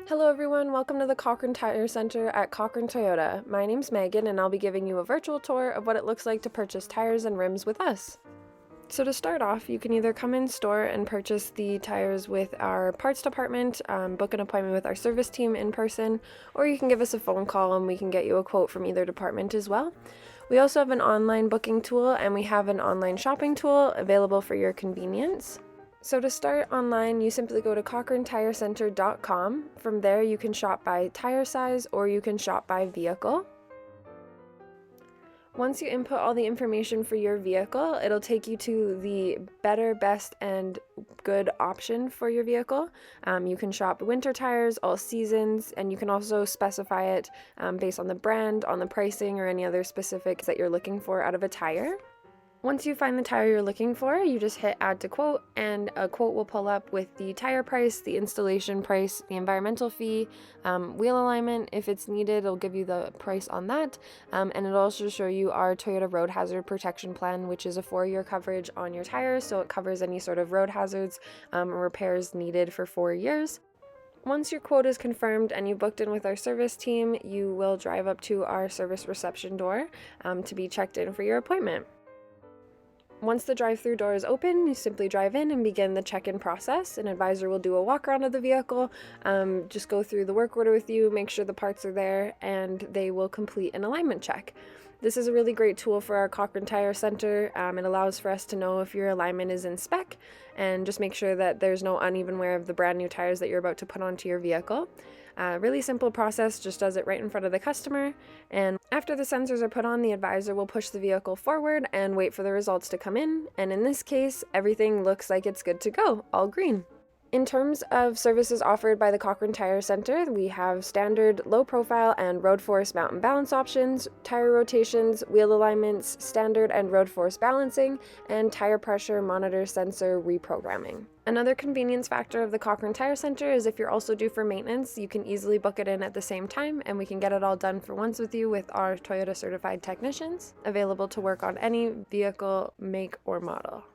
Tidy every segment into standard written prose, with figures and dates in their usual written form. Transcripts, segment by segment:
Hello everyone, welcome to the Cochrane Tire Center at Cochrane Toyota. My name's Megan and I'll be giving you a virtual tour of what it looks like to purchase tires and rims with us. So to start off, you can either come in store and purchase the tires with our parts department, book an appointment with our service team in person, or you can give us a phone call and we can get you a quote from either department as well. We also have an online booking tool and we have an online shopping tool available for your convenience. So to start online, you simply go to cochranetirecenter.com. From there, you can shop by tire size or you can shop by vehicle. Once you input all the information for your vehicle, it'll take you to the better, best, and good option for your vehicle. You can shop winter tires, all seasons, and you can also specify it based on the brand, on the pricing, or any other specifics that you're looking for out of a tire. Once you find the tire you're looking for, you just hit add to quote and a quote will pull up with the tire price, the installation price, the environmental fee, wheel alignment. If it's needed, it'll give you the price on that. And it'll also show you our Toyota Road Hazard Protection Plan, which is a 4-year coverage on your tires. So it covers any sort of road hazards or repairs needed for 4 years. Once your quote is confirmed and you booked in with our service team, you will drive up to our service reception door to be checked in for your appointment. Once the drive-through door is open, you simply drive in and begin the check-in process. An advisor will do a walk-around of the vehicle, just go through the work order with you, make sure the parts are there, and they will complete an alignment check. This is a really great tool for our Cochrane Tire Center. It allows for us to know if your alignment is in spec and just make sure that there's no uneven wear of the brand new tires that you're about to put onto your vehicle. Really simple process, just does it right in front of the customer, and after the sensors are put on, the advisor will push the vehicle forward and wait for the results to come in, and in this case, everything looks like it's good to go, all green. In terms of services offered by the Cochrane Tire Center, we have standard low profile and road force mount and balance options, tire rotations, wheel alignments, standard and road force balancing, and tire pressure monitor sensor reprogramming. Another convenience factor of the Cochrane Tire Center is if you're also due for maintenance, you can easily book it in at the same time and we can get it all done for once with you with our Toyota certified technicians, available to work on any vehicle, make, or model.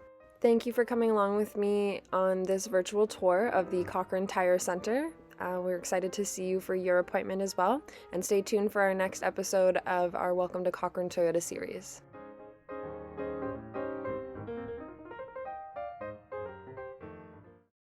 Thank you for coming along with me on this virtual tour of the Cochrane Tire Center. We're excited to see you for your appointment as well, and stay tuned for our next episode of our Welcome to Cochrane Toyota series.